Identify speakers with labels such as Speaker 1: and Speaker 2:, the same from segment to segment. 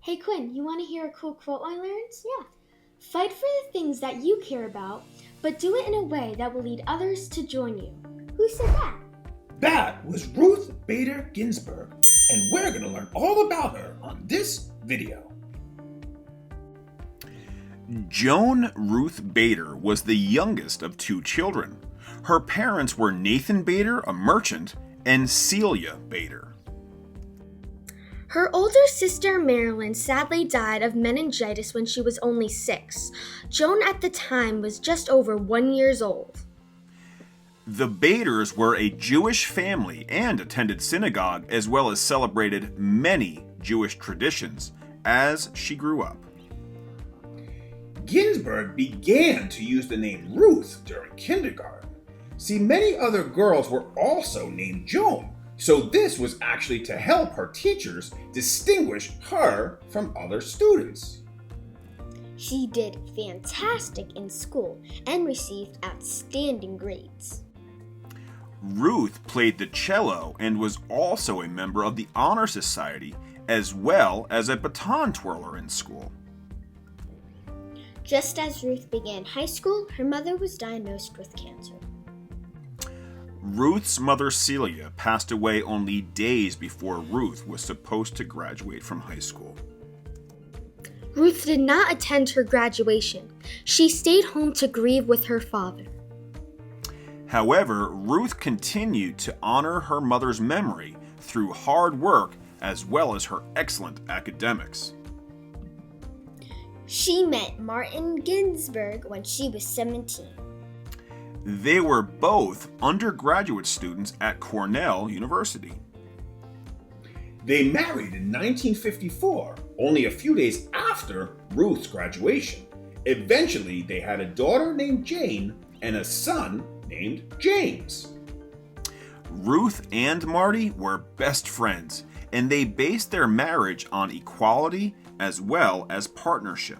Speaker 1: Hey Quinn, you want to hear a cool quote I learned? Yeah. Fight for the things that you care about, but do it in a way that will lead others to join you. Who said that?
Speaker 2: That was Ruth Bader Ginsburg, and we're going to learn all about her on this video.
Speaker 3: Joan Ruth Bader was the youngest of two children. Her parents were Nathan Bader, a merchant, and Celia Bader.
Speaker 1: Her older sister Marilyn sadly died of meningitis when she was only 6. Joan at the time was just over 1 year old.
Speaker 3: The Baders were a Jewish family and attended synagogue as well as celebrated many Jewish traditions as she grew up.
Speaker 2: Ginsburg began to use the name Ruth during kindergarten. See, many other girls were also named Joan, so this was actually to help her teachers distinguish her from other students.
Speaker 1: She did fantastic in school and received outstanding grades.
Speaker 3: Ruth played the cello and was also a member of the Honor Society as well as a baton twirler in school.
Speaker 1: Just as Ruth began high school, her mother was diagnosed with cancer.
Speaker 3: Ruth's mother Celia passed away only days before Ruth was supposed to graduate from high school.
Speaker 1: Ruth did not attend her graduation. She stayed home to grieve with her father.
Speaker 3: However, Ruth continued to honor her mother's memory through hard work as well as her excellent academics.
Speaker 1: She met Martin Ginsburg when she was 17.
Speaker 3: They were both undergraduate students at Cornell University.
Speaker 2: They married in 1954, only a few days after Ruth's graduation. Eventually, they had a daughter named Jane and a son named James.
Speaker 3: Ruth and Marty were best friends, and they based their marriage on equality as well as partnership.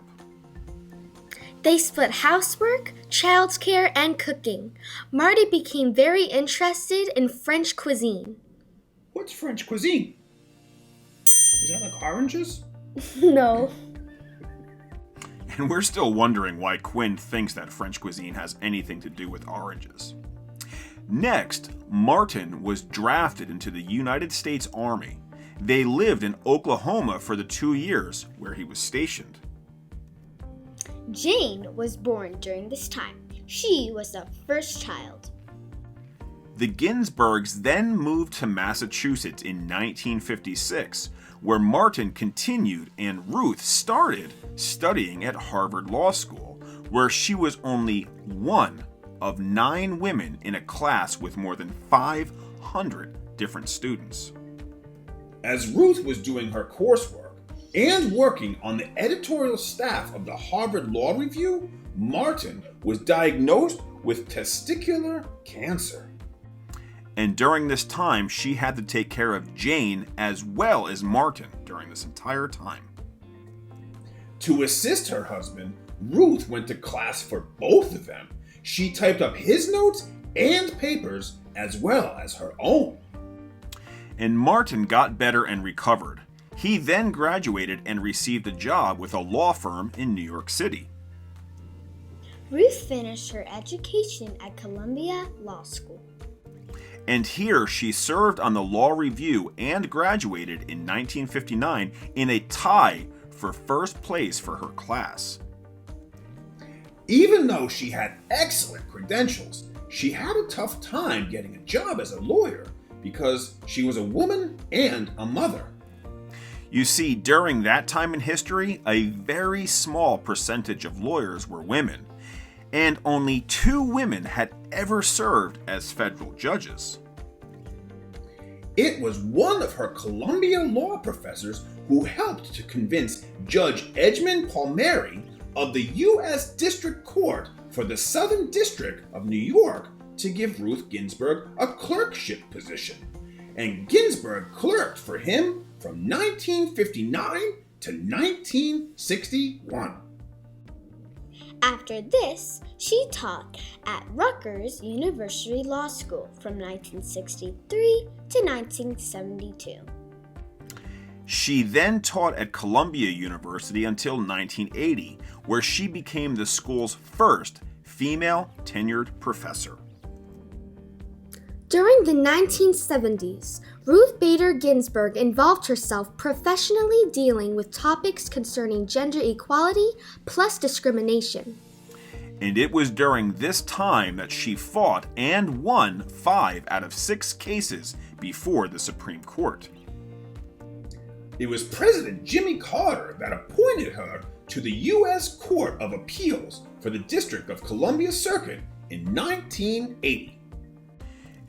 Speaker 1: They split housework, childcare, and cooking. Marty became very interested in French cuisine.
Speaker 2: What's French cuisine? Is that like oranges?
Speaker 1: No.
Speaker 3: And we're still wondering why Quinn thinks that French cuisine has anything to do with oranges. Next, Martin was drafted into the United States Army. They lived in Oklahoma for the 2 years where he was stationed.
Speaker 1: Jane was born during this time. She was the first child.
Speaker 3: The Ginsburgs then moved to Massachusetts in 1956, where Martin continued and Ruth started studying at Harvard Law School, where she was only one of 9 women in a class with more than 500 different students.
Speaker 2: As Ruth was doing her coursework and working on the editorial staff of the Harvard Law Review, Martin was diagnosed with testicular cancer.
Speaker 3: And during this time, she had to take care of Jane as well as Martin during this entire time.
Speaker 2: To assist her husband, Ruth went to class for both of them. She typed up his notes and papers as well as her own.
Speaker 3: And Martin got better and recovered. He then graduated and received a job with a law firm in New York City.
Speaker 1: Ruth finished her education at Columbia Law School.
Speaker 3: And here she served on the Law Review and graduated in 1959 in a tie for first place for her class.
Speaker 2: Even though she had excellent credentials, she had a tough time getting a job as a lawyer because she was a woman and a mother.
Speaker 3: You see, during that time in history, a very small percentage of lawyers were women, and only 2 women had ever served as federal judges.
Speaker 2: It was one of her Columbia law professors who helped to convince Judge Edmund Palmieri of the U.S. District Court for the Southern District of New York to give Ruth Ginsburg a clerkship position. And Ginsburg clerked for him from 1959 to 1961.
Speaker 1: After this, she taught at Rutgers University Law School from 1963 to 1972.
Speaker 3: She then taught at Columbia University until 1980, where she became the school's first female tenured professor.
Speaker 1: During the 1970s, Ruth Bader Ginsburg involved herself professionally dealing with topics concerning gender equality plus discrimination.
Speaker 3: And it was during this time that she fought and won 5 out of 6 cases before the Supreme Court.
Speaker 2: It was President Jimmy Carter that appointed her to the U.S. Court of Appeals for the District of Columbia Circuit in 1980.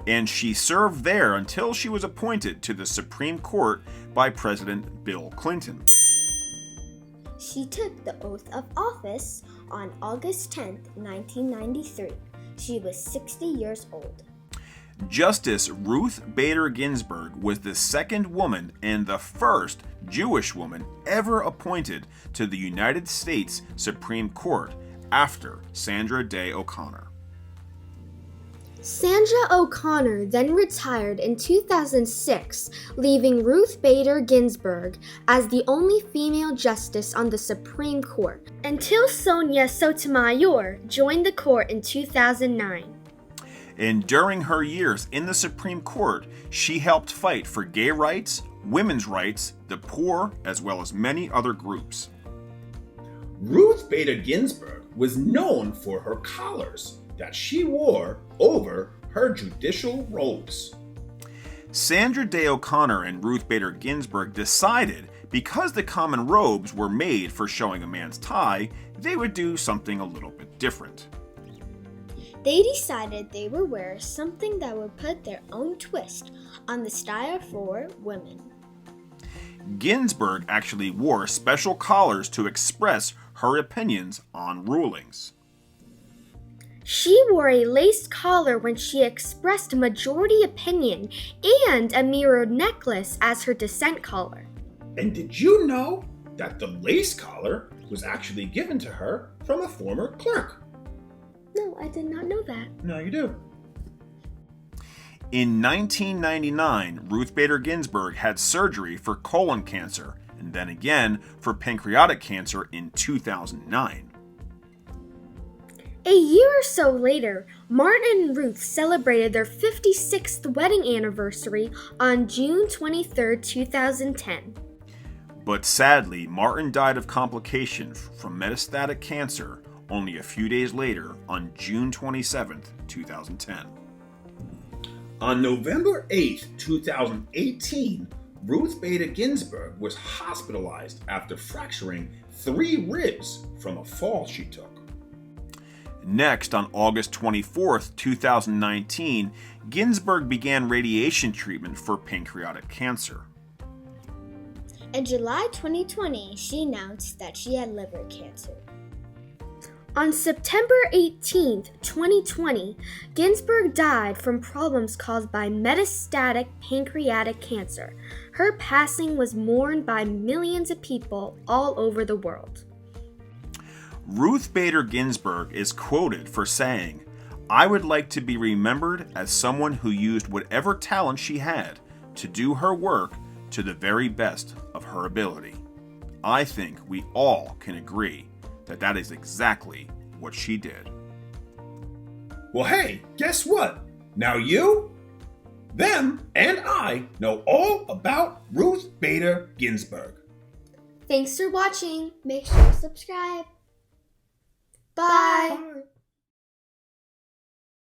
Speaker 3: And she served there until she was appointed to the Supreme Court by President Bill Clinton.
Speaker 1: She took the oath of office on August 10, 1993. She was 60 years old.
Speaker 3: Justice Ruth Bader Ginsburg was the second woman and the first Jewish woman ever appointed to the United States Supreme Court after Sandra Day O'Connor.
Speaker 1: Sandra O'Connor then retired in 2006, leaving Ruth Bader Ginsburg as the only female justice on the Supreme Court, until Sonia Sotomayor joined the court in 2009.
Speaker 3: And during her years in the Supreme Court, she helped fight for gay rights, women's rights, the poor, as well as many other groups.
Speaker 2: Ruth Bader Ginsburg was known for her collars that she wore over her judicial robes.
Speaker 3: Sandra Day O'Connor and Ruth Bader Ginsburg decided because the common robes were made for showing a man's tie, they would do something a little bit different.
Speaker 1: They decided they would wear something that would put their own twist on the style for women.
Speaker 3: Ginsburg actually wore special collars to express her opinions on rulings.
Speaker 1: She wore a lace collar when she expressed majority opinion and a mirrored necklace as her dissent collar.
Speaker 2: And did you know that the lace collar was actually given to her from a former clerk?
Speaker 1: No, I did not know that.
Speaker 2: Now you do.
Speaker 3: In 1999, Ruth Bader Ginsburg had surgery for colon cancer, and then again for pancreatic cancer in 2009.
Speaker 1: A year or so later, Martin and Ruth celebrated their 56th wedding anniversary on June 23, 2010.
Speaker 3: But sadly, Martin died of complications from metastatic cancer only a few days later on June 27, 2010.
Speaker 2: On November 8, 2018, Ruth Bader Ginsburg was hospitalized after fracturing 3 ribs from a fall she took.
Speaker 3: Next, on August 24, 2019, Ginsburg began radiation treatment for pancreatic cancer.
Speaker 1: In July 2020, she announced that she had liver cancer. On September 18, 2020, Ginsburg died from problems caused by metastatic pancreatic cancer. Her passing was mourned by millions of people all over the world.
Speaker 3: Ruth Bader Ginsburg is quoted for saying, "I would like to be remembered as someone who used whatever talent she had to do her work to the very best of her ability." I think we all can agree that that is exactly what she did.
Speaker 2: Well, hey, guess what? Now you, them, and I know all about Ruth Bader Ginsburg.
Speaker 1: Thanks for watching. Make sure to subscribe. Bye.
Speaker 2: Bye.